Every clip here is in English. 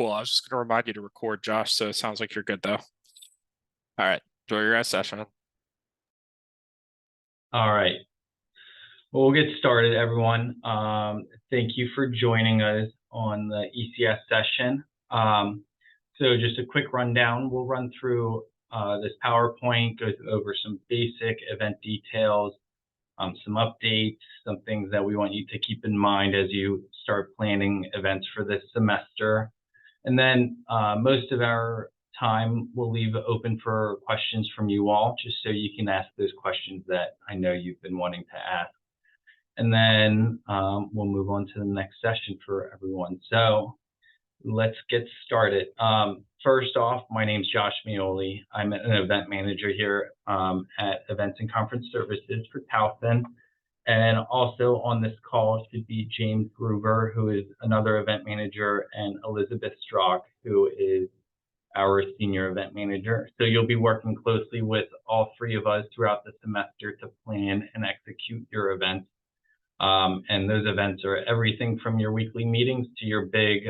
Cool. I was just going to remind you to record, Josh, so it sounds like you're good, though. All right. Enjoy your guys' session. All right. Well, we'll get started, everyone. Thank you for joining us on the ECS session. So just a quick rundown. We'll run through this PowerPoint, go over some basic event details, some updates, some things that we want you to keep in mind as you start planning events for this semester. And then most of our time we'll leave open for questions from you all, just so you can ask those questions that I know you've been wanting to ask. And then we'll move on to the next session for everyone. So let's get started. First off, my name's Josh Meoli. I'm an event manager here at Events and Conference Services for Towson. And also on this call should be James Gruber, who is another event manager, and Elizabeth Strauch, who is our senior event manager. So you'll be working closely with all three of us throughout the semester to plan and execute your events. And those events are everything from your weekly meetings to your big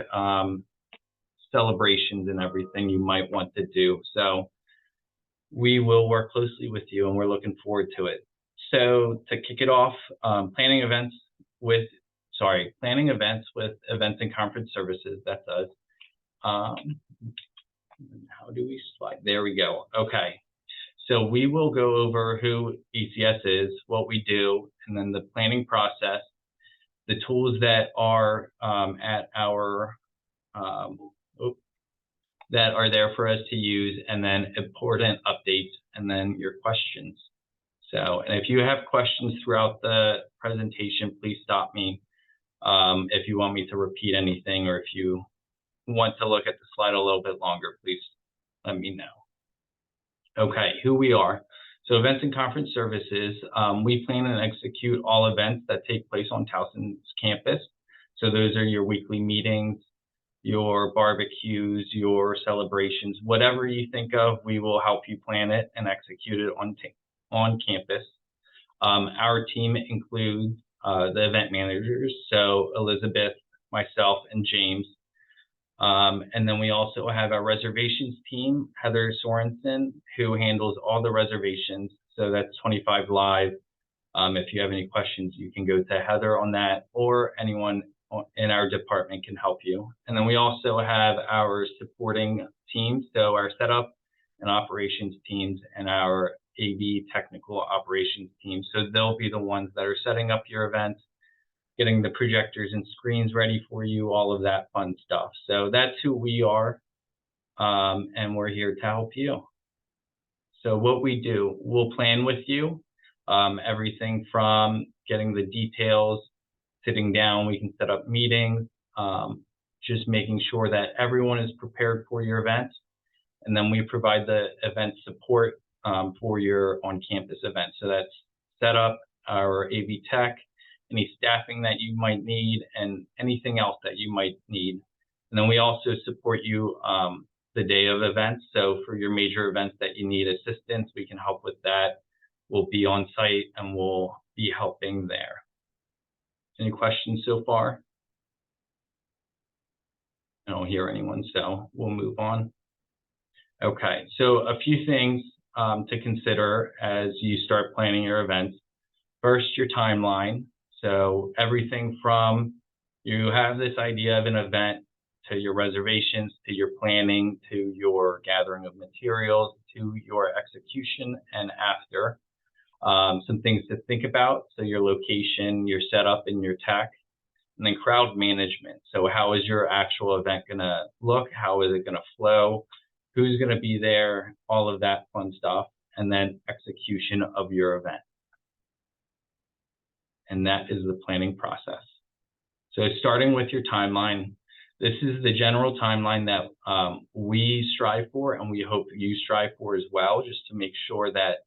celebrations and everything you might want to do. So we will work closely with you, and we're looking forward to it. So to kick it off, planning events with Events and Conference Services, that's us. How do we slide? There we go. Okay. So we will go over who ECS is, what we do, and then the planning process, the tools that are that are there for us to use, and then important updates, and then your questions. So, and if you have questions throughout the presentation, please stop me. If you want me to repeat anything, or if you want to look at the slide a little bit longer, please let me know. Okay, who we are. So Events and Conference Services, we plan and execute all events that take place on Towson's campus. So those are your weekly meetings, your barbecues, your celebrations, whatever you think of, we will help you plan it and execute it on campus. Our team includes the event managers, so Elizabeth, myself, and James. And then we also have our reservations team, Heather Sorensen, who handles all the reservations. So that's 25 Live. If you have any questions, you can go to Heather on that, or anyone in our department can help you. And then we also have our supporting teams, so our setup and operations teams and our AV technical operations team. So they'll be the ones that are setting up your events, getting the projectors and screens ready for you, all of that fun stuff. So that's who we are, and we're here to help you. So what we do, we'll plan with you, everything from getting the details, sitting down, we can set up meetings, just making sure that everyone is prepared for your event. And then we provide the event support for your on-campus event. So that's set up, our AV tech, any staffing that you might need, and anything else that you might need. And then we also support you the day of events. So for your major events that you need assistance, we can help with that. We'll be on site and we'll be helping there. Any questions so far? I don't hear anyone, so we'll move on. Okay, so a few things to consider as you start planning your events. First, your timeline. So everything from you have this idea of an event, to your reservations, to your planning, to your gathering of materials, to your execution and after. Some things to think about. So your location, your setup, and your tech. And then crowd management. So how is your actual event gonna look? How is it gonna flow? Who's gonna be there? All of that fun stuff. And then execution of your event. And that is the planning process. So starting with your timeline, this is the general timeline that we strive for, and we hope you strive for as well, just to make sure that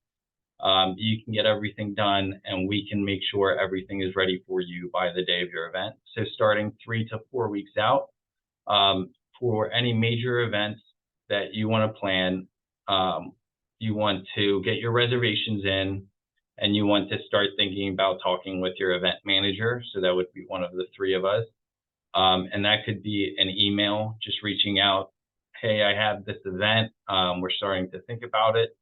you can get everything done, and we can make sure everything is ready for you by the day of your event. So starting 3 to 4 weeks out, for any major events that you want to plan, you want to get your reservations in, and you want to start thinking about talking with your event manager. So that would be one of the three of us. And that could be an email, just reaching out, hey, I have this event, we're starting to think about it.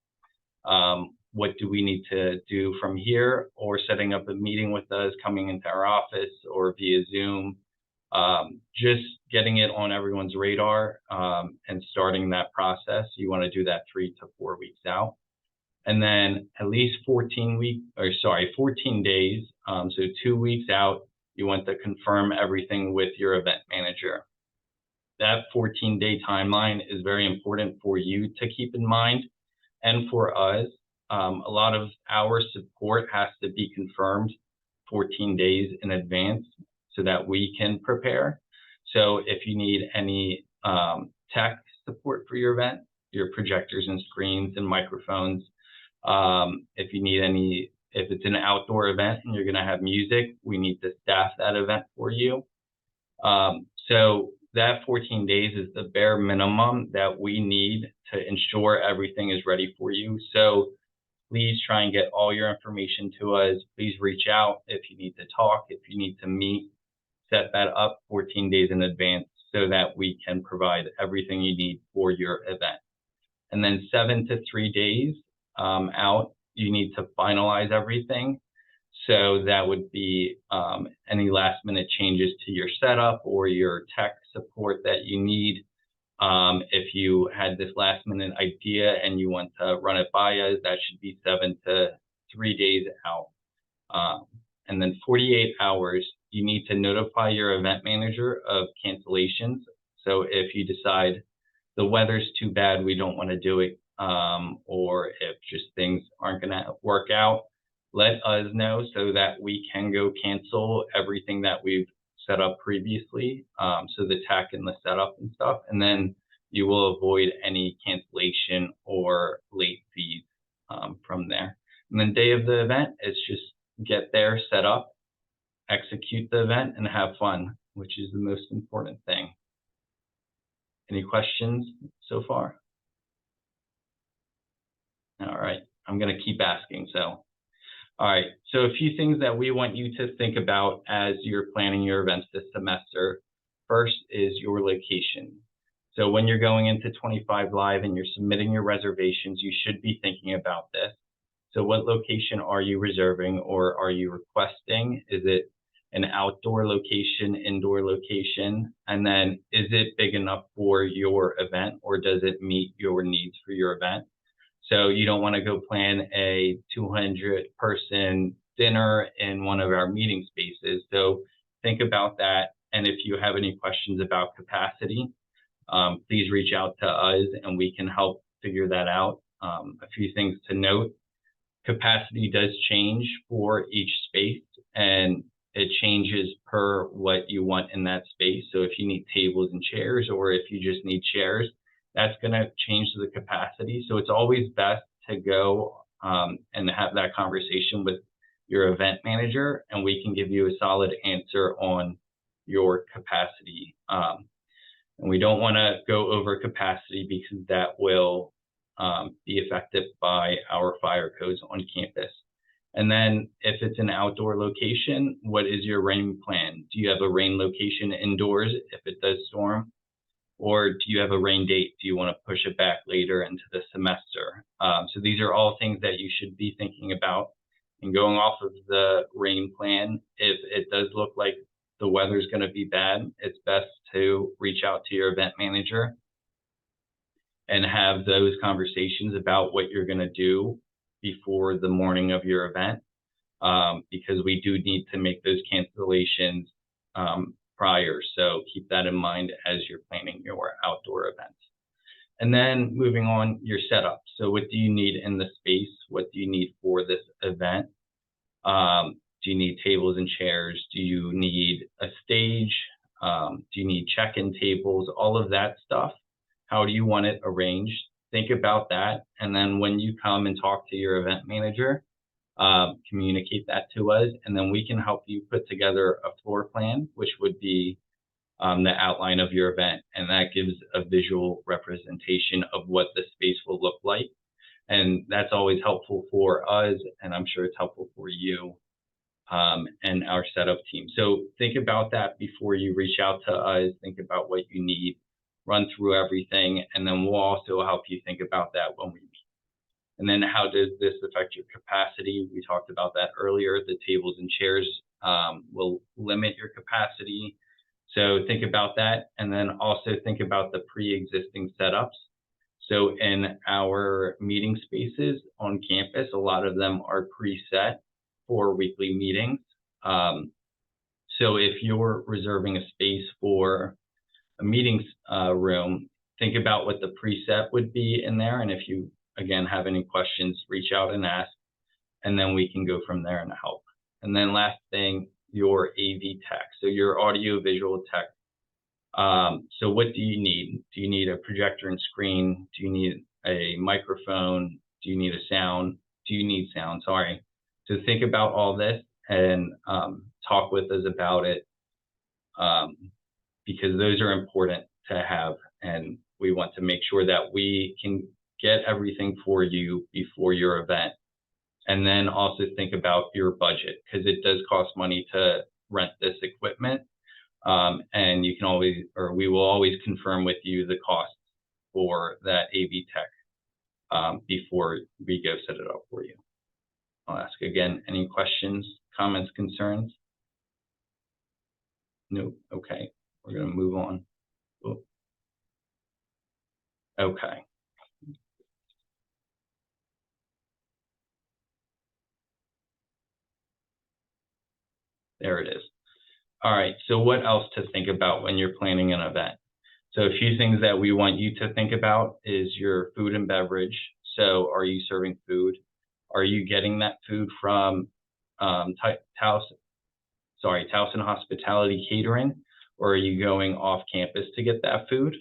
What do we need to do from here? Or setting up a meeting with us, coming into our office or via Zoom. Just getting it on everyone's radar and starting that process. You want to do that 3 to 4 weeks out. And then at least 14 days. So 2 weeks out, you want to confirm everything with your event manager. That 14-day timeline is very important for you to keep in mind. And for us, a lot of our support has to be confirmed 14 days in advance so that we can prepare. So if you need any tech support for your event, your projectors and screens and microphones, if you need any, if it's an outdoor event and you're going to have music, we need to staff that event for you. So that 14 days is the bare minimum that we need to ensure everything is ready for you. So please try and get all your information to us. Please reach out if you need to talk, if you need to meet, set that up 14 days in advance so that we can provide everything you need for your event. And then 7 to 3 days out, you need to finalize everything. So that would be any last minute changes to your setup or your tech support that you need. If you had this last minute idea and you want to run it by us, that should be 7 to 3 days out. And then 48 hours, you need to notify your event manager of cancellations. So if you decide the weather's too bad, we don't want to do it, or if just things aren't going to work out, let us know so that we can go cancel everything that we've set up previously. So the tech and the setup and stuff, and then you will avoid any cancellation or late fees from there. And then day of the event is just get there, set up, execute the event, and have fun, which is the most important thing. Any questions so far? All right, I'm going to keep asking. So, all right, so a few things that we want you to think about as you're planning your events this semester. First is your location. So when you're going into 25 Live and you're submitting your reservations, you should be thinking about this. So what location are you reserving or are you requesting? Is it an outdoor location, indoor location? And then is it big enough for your event or does it meet your needs for your event? So you don't want to go plan a 200-person dinner in one of our meeting spaces. So think about that. And if you have any questions about capacity, please reach out to us and we can help figure that out. A few things to note: capacity does change for each space and it changes per what you want in that space. So if you need tables and chairs, or if you just need chairs, that's going to change the capacity. So it's always best to go and have that conversation with your event manager, and we can give you a solid answer on your capacity. And we don't want to go over capacity because that will be affected by our fire codes on campus. And then if it's an outdoor location, what is your rain plan? Do you have a rain location indoors if it does storm? Or do you have a rain date? Do you want to push it back later into the semester? So these are all things that you should be thinking about. And going off of the rain plan, if it does look like the weather's going to be bad, it's best to reach out to your event manager and have those conversations about what you're going to do before the morning of your event, because we do need to make those cancellations prior. So keep that in mind as you're planning your outdoor events. And then moving on, your setup. So what do you need in the space? What do you need for this event? Do you need tables and chairs? Do you need a stage? Do you need check-in tables? All of that stuff. How do you want it arranged? Think about that. And then when you come and talk to your event manager, communicate that to us, and then we can help you put together a floor plan, which would be the outline of your event. And that gives a visual representation of what the space will look like. And that's always helpful for us, and I'm sure it's helpful for you. and our setup team. So think about that before you reach out to us. Think about what you need, run through everything, and then we'll also help you think about that when we meet. And then how does this affect your capacity? We talked about that earlier. The tables and chairs will limit your capacity. So think about that. And then also think about the pre-existing setups. So in our meeting spaces on campus, a lot of them are preset for weekly meetings. So if you're reserving a space for a meetings room, think about what the preset would be in there. And if you, again, have any questions, reach out and ask, and then we can go from there and help. And then last thing, your AV tech, so your audio visual tech. So what do you need? Do you need a projector and screen? Do you need a microphone? Do you need a sound? Do you need sound? Sorry. So think about all this and talk with us about it, because those are important to have, and we want to make sure that we can get everything for you before your event. And then also think about your budget, because it does cost money to rent this equipment. And you can always, or we will always confirm with you the cost for that AV tech before we go set it up for you. I'll ask again, any questions, comments, concerns? No, okay, we're gonna move on. Oh. Okay. There it is. All right, so what else to think about when you're planning an event? So a few things that we want you to think about is your food and beverage. So are you serving food? Are you getting that food from Towson Hospitality Catering, or are you going off campus to get that food?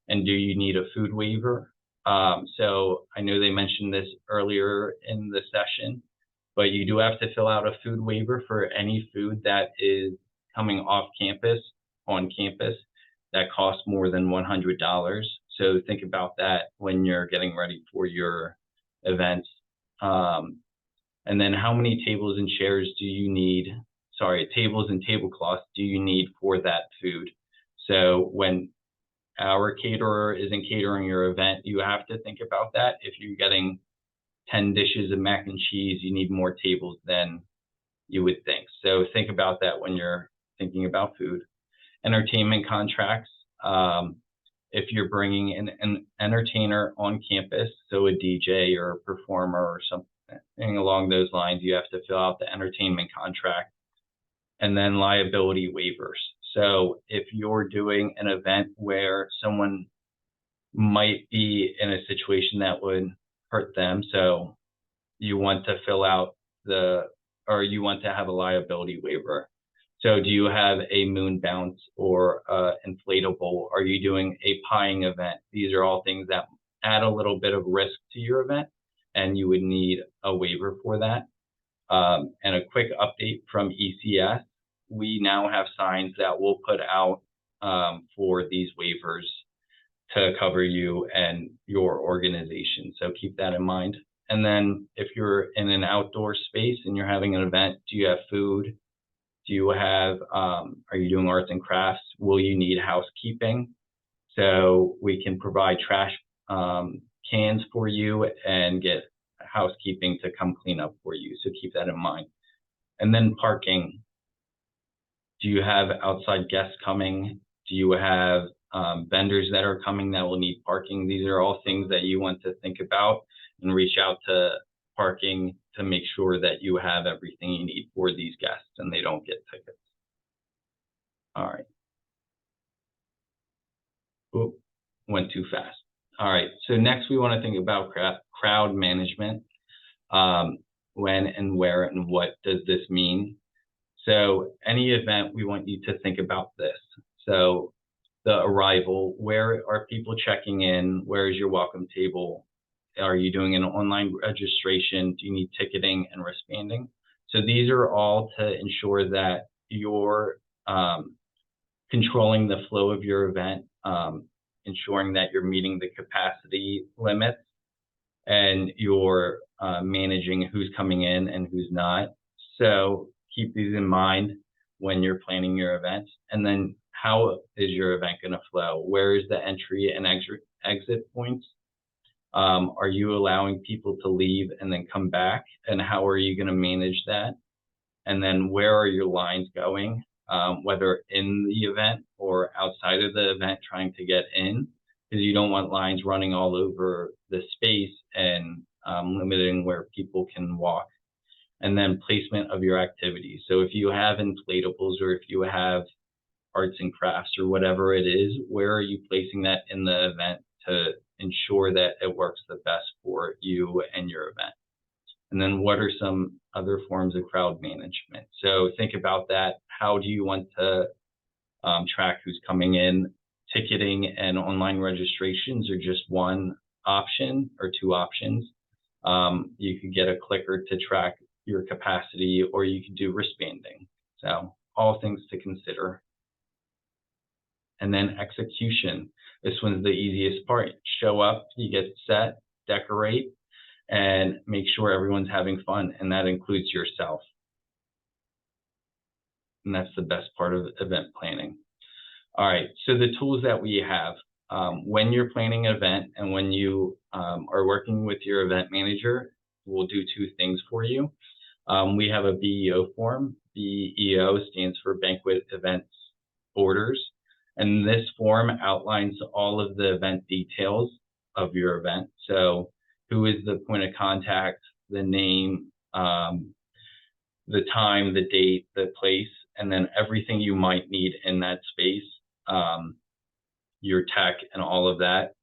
And do you need a food waiver? So I know they mentioned this earlier in the session, but you do have to fill out a food waiver for any food that is coming off campus, on campus, that costs more than $100. So think about that when you're getting ready for your events. And then how many tables and chairs do you need? Sorry, tables and tablecloths do you need for that food? So when our caterer isn't catering your event, you have to think about that. If you're getting 10 dishes of mac and cheese, you need more tables than you would think. So think about that when you're thinking about food. Entertainment contracts. If you're bringing an entertainer on campus, so a DJ or a performer or something along those lines, you have to fill out the entertainment contract. And then liability waivers. So if you're doing an event where someone might be in a situation that would hurt them, so you want to fill out you want to have a liability waiver. So do you have a moon bounce or inflatable? Are you doing a pieing event? These are all things that add a little bit of risk to your event, and you would need a waiver for that. And a quick update from ECS. We now have signs that we'll put out for these waivers to cover you and your organization. So keep that in mind. And then if you're in an outdoor space and you're having an event, do you have food? Do you have, are you doing arts and crafts? Will you need housekeeping? So we can provide trash cans for you and get housekeeping to come clean up for you. So keep that in mind. And then parking. Do you have outside guests coming? Do you have vendors that are coming that will need parking? These are all things that you want to think about and reach out to parking to make sure that you have everything you need for these guests and they don't get tickets. All right. Oop, went too fast. All right, so next we want to think about crowd management. When and where and what does this mean? So any event, we want you to think about this. So the arrival, where are people checking in? Where is your welcome table? Are you doing an online registration? Do you need ticketing and wristbanding? So these are all to ensure that you're controlling the flow of your event, ensuring that you're meeting the capacity limits, and you're managing who's coming in and who's not. So keep these in mind when you're planning your event. And then how is your event going to flow? Where is the entry and exit points? Are you allowing people to leave and then come back? And how are you going to manage that? And then where are your lines going, whether in the event or outside of the event trying to get in, because you don't want lines running all over the space and limiting where people can walk. And then placement of your activities. So if you have inflatables or if you have arts and crafts or whatever it is, where are you placing that in the event to ensure that it works the best for you and your event? And then what are some other forms of crowd management? So think about that. How do you want to track who's coming in? Ticketing and online registrations are just one option or two options. You could get a clicker to track your capacity, or you could do wristbanding. So all things to consider. And then execution. This one's the easiest part. Show up, you get set, decorate, and make sure everyone's having fun, and that includes yourself. And that's the best part of event planning. All right, so the tools that we have, when you're planning an event and when you are working with your event manager, we'll do two things for you. We have a BEO form. BEO stands for Banquet Events Orders. And this form outlines all of the event details of your event. So who is the point of contact, the name, the time, the date, the place, and then everything you might need in that space, your tech and all of that.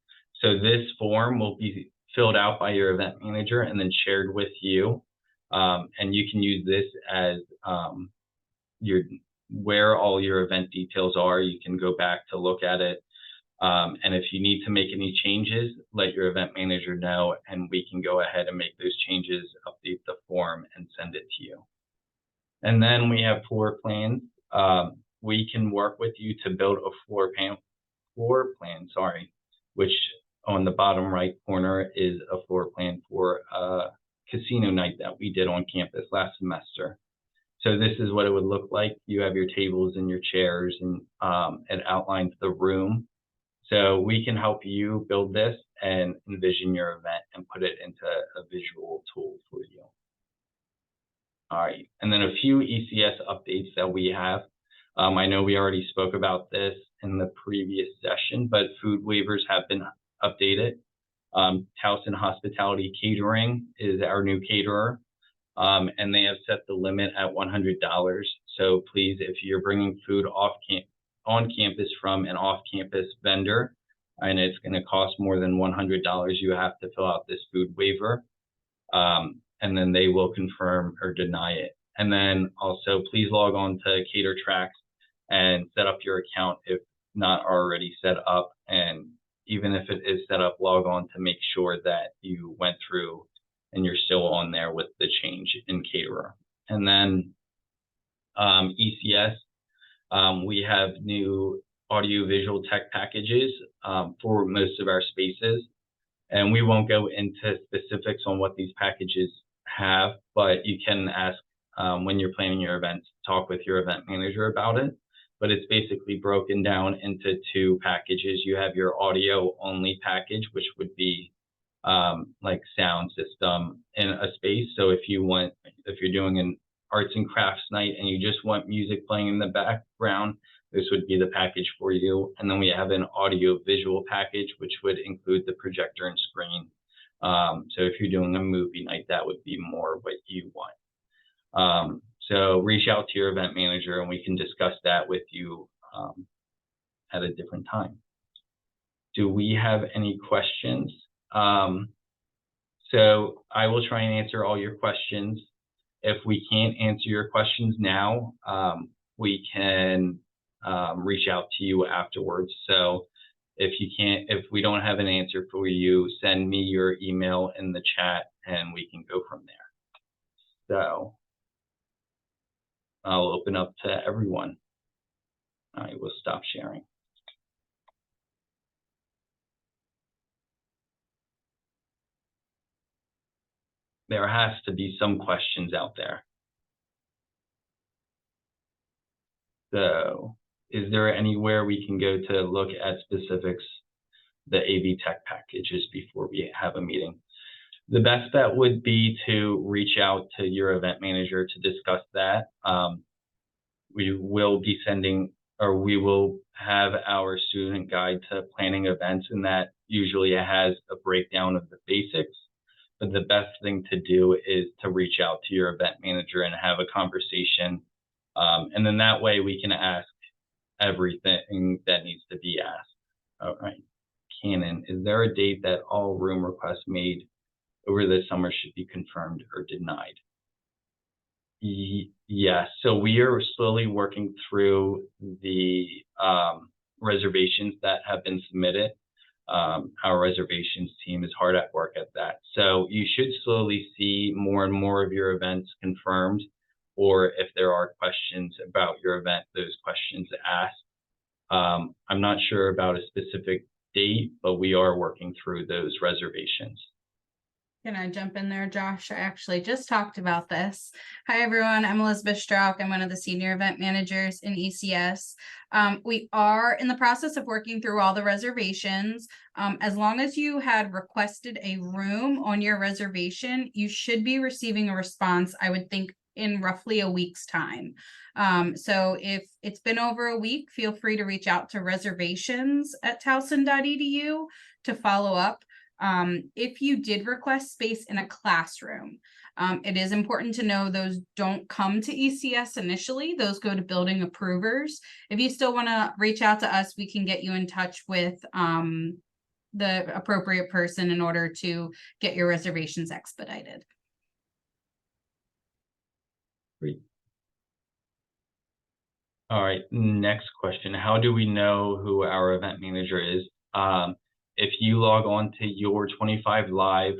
So this form will be filled out by your event manager and then shared with you. And you can use this as where all your event details are. You can go back to look at it. And if you need to make any changes, let your event manager know, and we can go ahead and make those changes, update the form, and send it to you. And then we have floor plans. We can work with you to build a floor plan, which on the bottom right corner is a floor plan for a casino night that we did on campus last semester. So this is what it would look like. You have your tables and your chairs, and it outlines the room. So we can help you build this and envision your event and put it into a visual tool for you. All right, and then a few ECS updates that we have. I know we already spoke about this in the previous session, but food waivers have been updated. Towson Hospitality Catering is our new caterer, and they have set the limit at $100. So please, if you're bringing food on campus from an off-campus vendor, and it's going to cost more than $100, you have to fill out this food waiver, and then they will confirm or deny it. And then also, please log on to CaterTrax and set up your account if not already set up. And even if it is set up, log on to make sure that you went through and you're still on there with the change in caterer. And then ECS, we have new audiovisual tech packages for most of our spaces. And we won't go into specifics on what these packages have, but you can ask when you're planning your events, talk with your event manager about it. But it's basically broken down into two packages. You have your audio only package, which would be like sound system in a space. So if you're doing an arts and crafts night and you just want music playing in the background, this would be the package for you. And then we have an audio visual package, which would include the projector and screen. So if you're doing a movie night, that would be more what you want. So reach out to your event manager and we can discuss that with you at a different time. Do we have any questions? So I will try and answer all your questions. If we can't answer your questions now, we can reach out to you afterwards. So if we don't have an answer for you, send me your email in the chat and we can go from there. So I'll open up to everyone. I will stop sharing. There has to be some questions out there. So is there anywhere we can go to look at specifics, the AV Tech packages before we have a meeting? The best bet would be to reach out to your event manager to discuss that. We will be sending, or we will have our student guide to planning events, and that usually has a breakdown of the basics. But the best thing to do is to reach out to your event manager and have a conversation. And then that way we can ask everything that needs to be asked. All right. Cannon, is there a date that all room requests made over the summer should be confirmed or denied? Yes, so we are slowly working through the reservations that have been submitted. Our reservations team is hard at work at that. So you should slowly see more and more of your events confirmed, or if there are questions about your event, those questions asked. I'm not sure about a specific date, but we are working through those reservations. Can I jump in there, Josh? I actually just talked about this. Hi, everyone. I'm Elizabeth Strauch. I'm one of the senior event managers in ECS. We are in the process of working through all the reservations. As long as you had requested a room on your reservation, you should be receiving a response, I would think, in roughly a week's time. So if it's been over a week, feel free to reach out to reservations@towson.edu to follow up. If you did request space in a classroom, it is important to know those don't come to ECS initially. Those go to building approvers. If you still want to reach out to us, we can get you in touch with the appropriate person in order to get your reservations expedited. Great. All right, next question. How do we know who our event manager is? If you log on to your 25 Live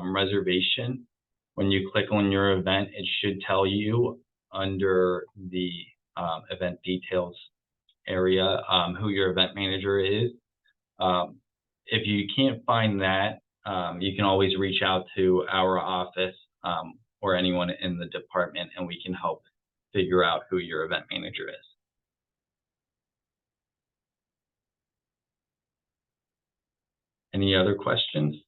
reservation, when you click on your event, it should tell you under the event details area who your event manager is. If you can't find that, you can always reach out to our office or anyone in the department, and we can help figure out who your event manager is. Any other questions?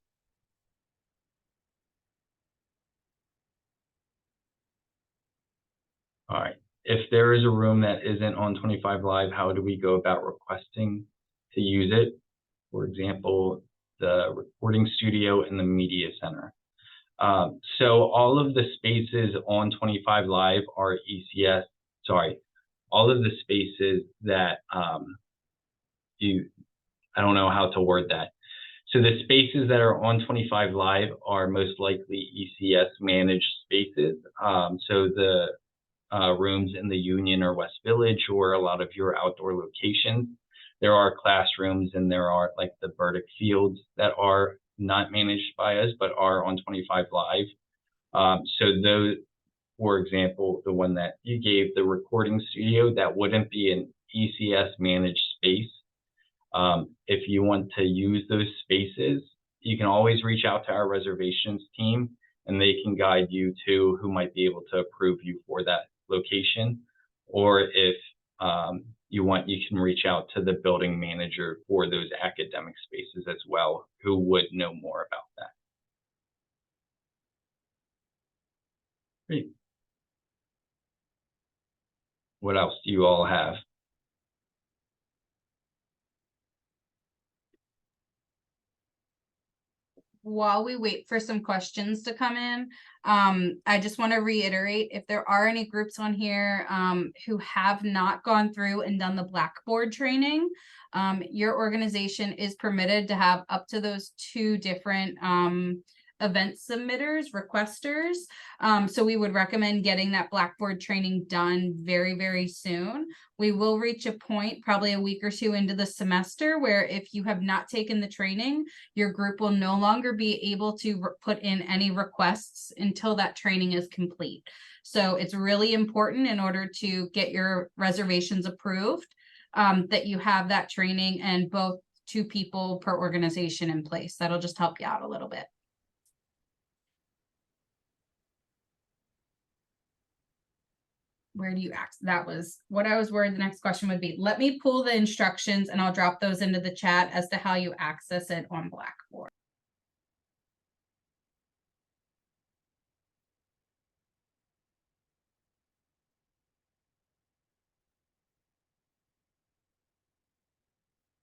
All right. If there is a room that isn't on 25 Live, how do we go about requesting to use it? For example, the recording studio and the media center. So all of the spaces on 25 Live are ECS, all of the spaces that I don't know how to word that. So the spaces that are on 25 Live are most likely ECS managed spaces. So the rooms in the Union or West Village, or a lot of your outdoor locations. There are classrooms, and there are like the Burdick Fields that are not managed by us, but are on 25 Live. So those, for example, the one that you gave, the recording studio, that wouldn't be an ECS managed space. If you want to use those spaces, you can always reach out to our reservations team, and they can guide you to who might be able to approve you for that location. Or if you want, you can reach out to the building manager for those academic spaces as well, who would know more about that. Great. What else do you all have? While we wait for some questions to come in, I just want to reiterate, if there are any groups on here who have not gone through and done the Blackboard training, your organization is permitted to have up to those 2 different event submitters, requesters. So we would recommend getting that Blackboard training done very, very soon. We will reach a point probably a week or 2 into the semester where if you have not taken the training, your group will no longer be able to put in any requests until that training is complete. So it's really important, in order to get your reservations approved, that you have that training and both 2 people per organization in place. That'll just help you out a little bit. where do you access? That was what I was worried the next question would be. Let me pull the instructions and I'll drop those into the chat as to how you access it on Blackboard.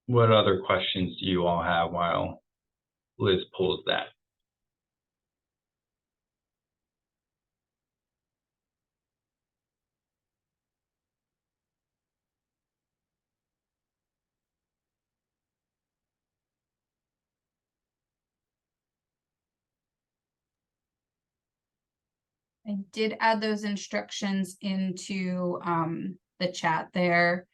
What other questions do you all have while Liz pulls that? I did add those instructions into the chat there.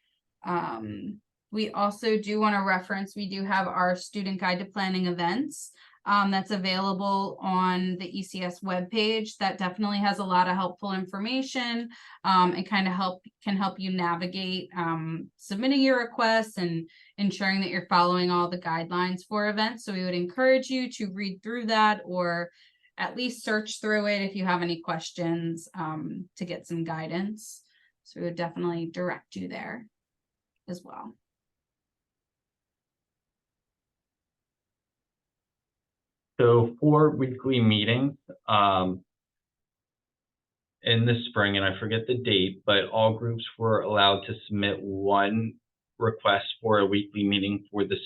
We also do want to reference, we do have our student guide to planning events that's available on the ECS webpage. That definitely has a lot of helpful information and kind of can help you navigate submitting your requests and ensuring that you're following all the guidelines for events. So we would encourage you to read through that or at least search through it if you have any questions to get some guidance. So we would definitely direct you there as well. So for weekly meetings in the spring, and I forget the date, but all groups were allowed to submit one request for a weekly meeting for the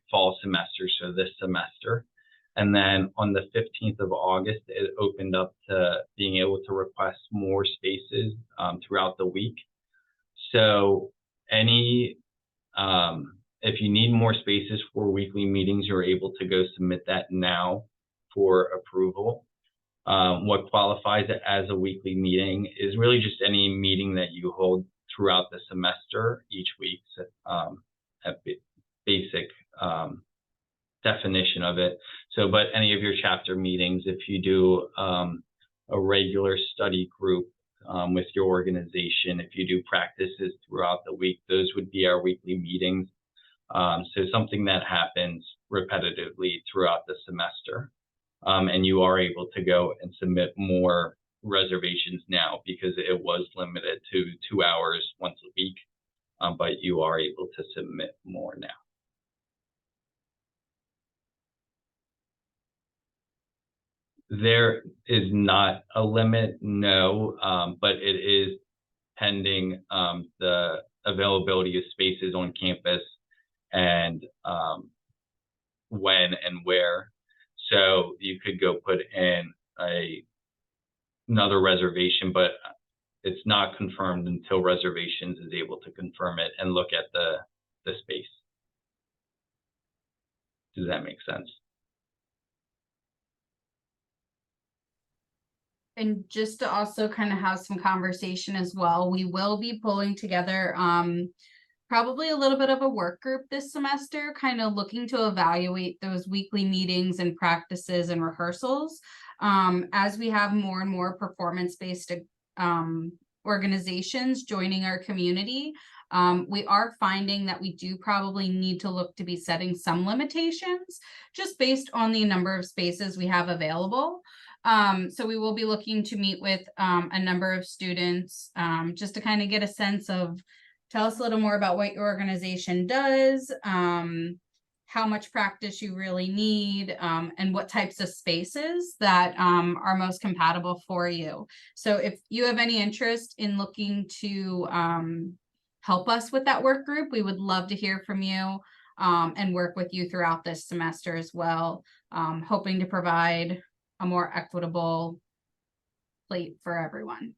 fall semester, so this semester. And then on the 15th of August, it opened up to being able to request more spaces throughout the week. So if you need more spaces for weekly meetings, you're able to go submit that now for approval. What qualifies it as a weekly meeting is really just any meeting that you hold throughout the semester each week. A basic definition of it. So, but any of your chapter meetings, if you do a regular study group with your organization, if you do practices throughout the week, those would be our weekly meetings. So something that happens repetitively throughout the semester. And you are able to go and submit more reservations now because it was limited to 2 hours once a week, but you are able to submit more now. There is not a limit, no, but it is pending the availability of spaces on campus and when and where. So you could go put in another reservation, but it's not confirmed until reservations is able to confirm it and look at the space. Does that make sense? And just to also kind of have some conversation as well, we will be pulling together probably a little bit of a work group this semester, kind of looking to evaluate those weekly meetings and practices and rehearsals. As we have more and more performance-based organizations joining our community, we are finding that we do probably need to look to be setting some limitations just based on the number of spaces we have available. So we will be looking to meet with a number of students just to kind of get a sense of, tell us a little more about what your organization does, how much practice you really need, and what types of spaces that are most compatible for you. So if you have any interest in looking to help us with that work group, we would love to hear from you and work with you throughout this semester as well, hoping to provide a more equitable plate for everyone.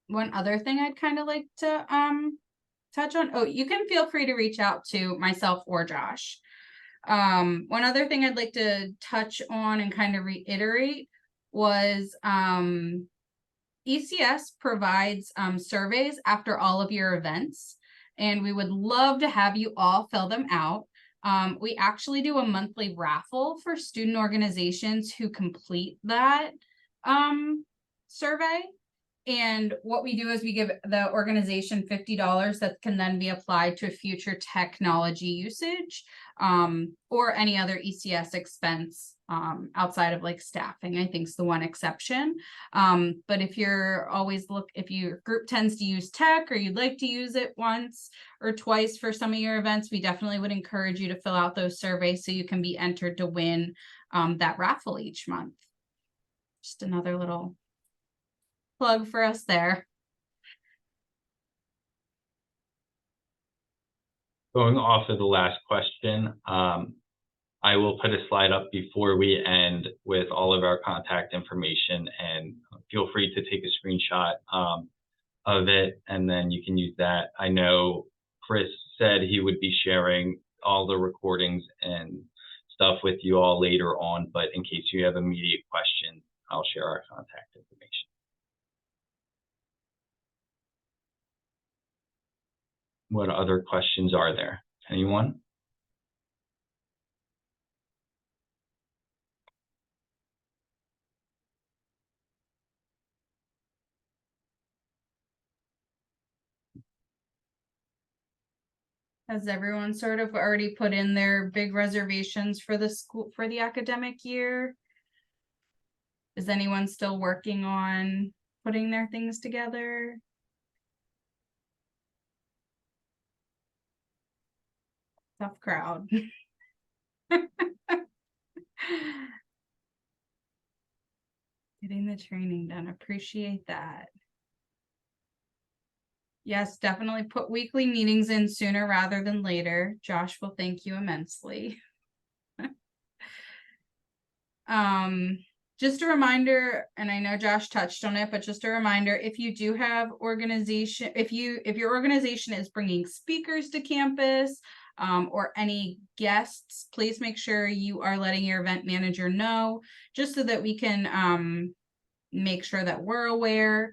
One other thing I'd kind of like to touch on, you can feel free to reach out to myself or Josh. One other thing I'd like to touch on and kind of reiterate was ECS provides surveys after all of your events, and we would love to have you all fill them out. We actually do a monthly raffle for student organizations who complete that survey. And what we do is we give the organization $50 that can then be applied to future technology usage or any other ECS expense outside of like staffing, I think is the one exception. But if you're always if your group tends to use tech or you'd like to use it once or twice for some of your events, we definitely would encourage you to fill out those surveys so you can be entered to win that raffle each month. Just another little plug for us there. Going off of the last question, I will put a slide up before we end with all of our contact information, and feel free to take a screenshot of it, and then you can use that. I know Chris said he would be sharing all the recordings and stuff with you all later on, but in case you have immediate questions, I'll share our contact information. What other questions are there? Anyone? Has everyone sort of already put in their big reservations for the school for the academic year? Is anyone still working on putting their things together? Tough crowd. Getting the training done. Appreciate that. Yes, definitely put weekly meetings in sooner rather than later. Josh will thank you immensely. Just a reminder, and I know Josh touched on it, but just a reminder, if you do have organization, if your organization is bringing speakers to campus, or any guests, please make sure you are letting your event manager know, just so that we can make sure that we're aware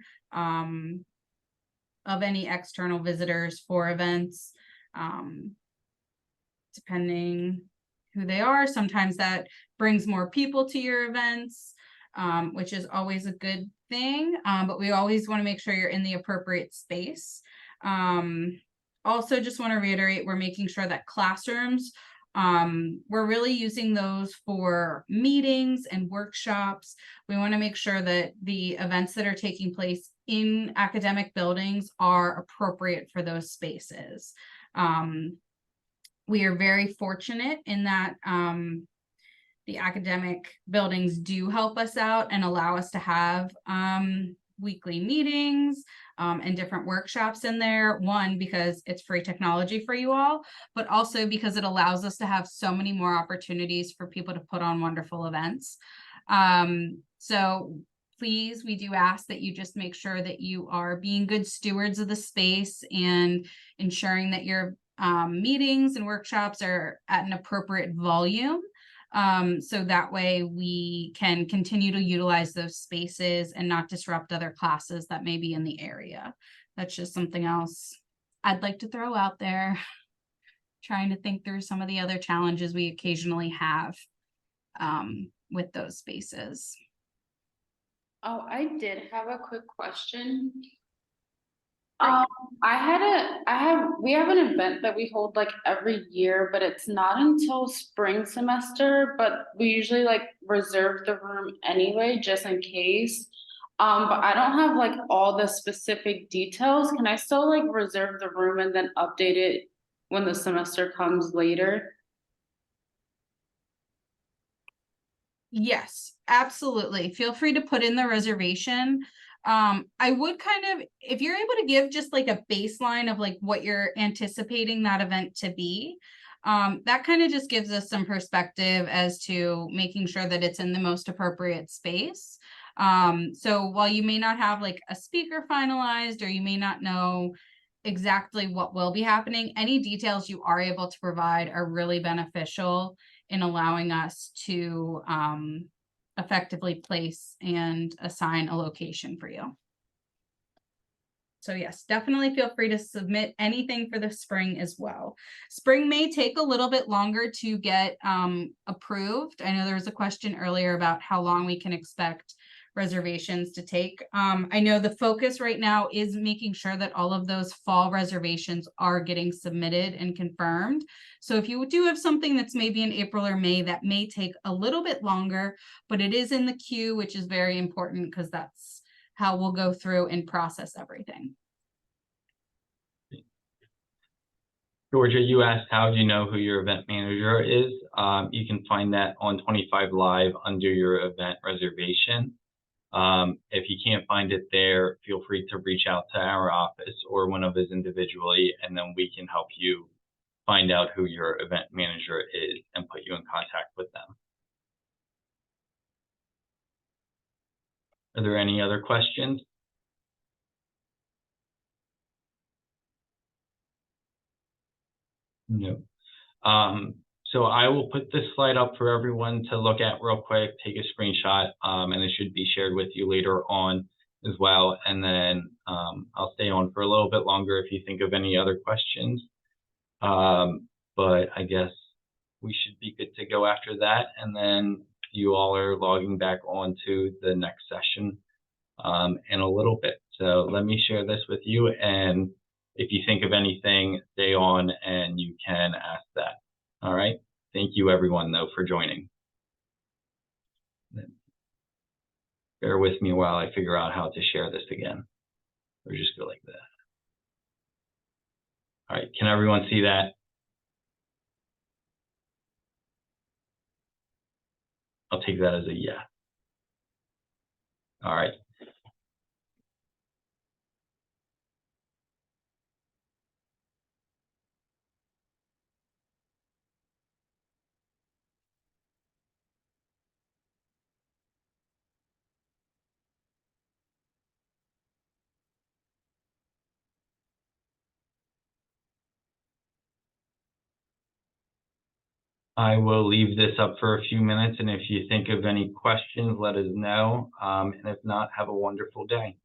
of any external visitors for events, depending who they are. Sometimes that brings more people to your events, which is always a good thing, but we always want to make sure you're in the appropriate space. Also, just want to reiterate, we're making sure that classrooms, we're really using those for meetings and workshops. We want to make sure that the events that are taking place in academic buildings are appropriate for those spaces. We are very fortunate in that the academic buildings do help us out and allow us to have weekly meetings and different workshops in there. One, because it's free technology for you all, but also because it allows us to have so many more opportunities for people to put on wonderful events. So please, we do ask that you just make sure that you are being good stewards of the space and ensuring that your meetings and workshops are at an appropriate volume. So that way we can continue to utilize those spaces and not disrupt other classes that may be in the area. That's just something else I'd like to throw out there. Trying to think through some of the other challenges we occasionally have with those spaces. Oh, I did have a quick question. Great. We have an event that we hold like every year, but it's not until spring semester, but we usually like reserve the room anyway, just in case. But I don't have like all the specific details. Can I still like reserve the room and then update it when the semester comes later? Yes, absolutely. Feel free to put in the reservation. I would kind of, if you're able to give just like a baseline of like what you're anticipating that event to be, that kind of just gives us some perspective as to making sure that it's in the most appropriate space. So while you may not have like a speaker finalized, or you may not know exactly what will be happening, any details you are able to provide are really beneficial in allowing us to effectively place and assign a location for you. So yes, definitely feel free to submit anything for the spring as well. Spring may take a little bit longer to get approved. I know there was a question earlier about how long we can expect reservations to take. I know the focus right now is making sure that all of those fall reservations are getting submitted and confirmed. So if you do have something that's maybe in April or May, that may take a little bit longer, but it is in the queue, which is very important because that's how we'll go through and process everything. Georgia, you asked how do you know who your event manager is? You can find that on 25 Live under your event reservation. If you can't find it there, feel free to reach out to our office or one of us individually, and then we can help you find out who your event manager is and put you in contact with them. Are there any other questions? No. So I will put this slide up for everyone to look at real quick, take a screenshot, and it should be shared with you later on as well. And then I'll stay on for a little bit longer if you think of any other questions. But I guess we should be good to go after that. And then you all are logging back on to the next session in a little bit. So let me share this with you. And if you think of anything, stay on and you can ask that. All right. Thank you everyone though for joining. Bear with me while I figure out how to share this again. Or just go like that. All right. Can everyone see that? I'll take that as a yeah. All right. I will leave this up for a few minutes, and if you think of any questions, let us know. And if not, have a wonderful day.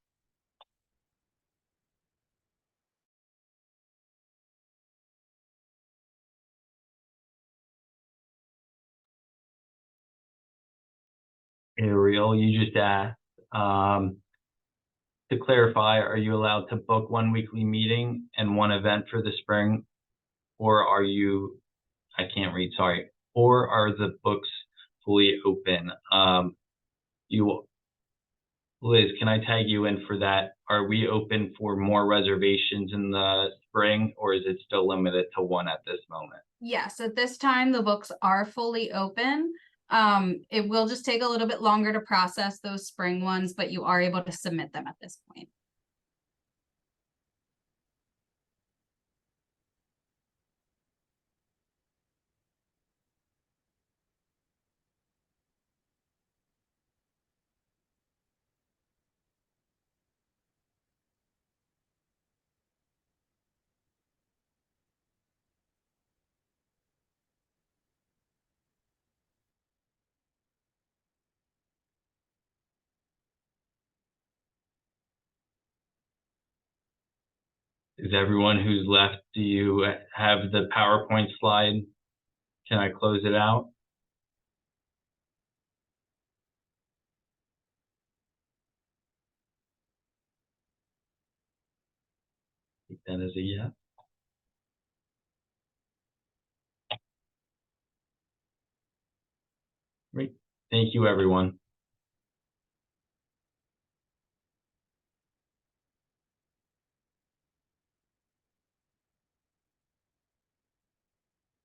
Ariel, you just asked, to clarify, are you allowed to book one weekly meeting and one event for the spring? Or are you, I can't read, sorry. Or are the books fully open? Liz, can I tag you in for that? Are we open for more reservations in the spring, or is it still limited to one at this moment? Yes, at this time, the books are fully open. It will just take a little bit longer to process those spring ones, but you are able to submit them at this point. Is everyone who's left, do you have the PowerPoint slide? Can I close it out? Take that as a yes. Great. Thank you, everyone.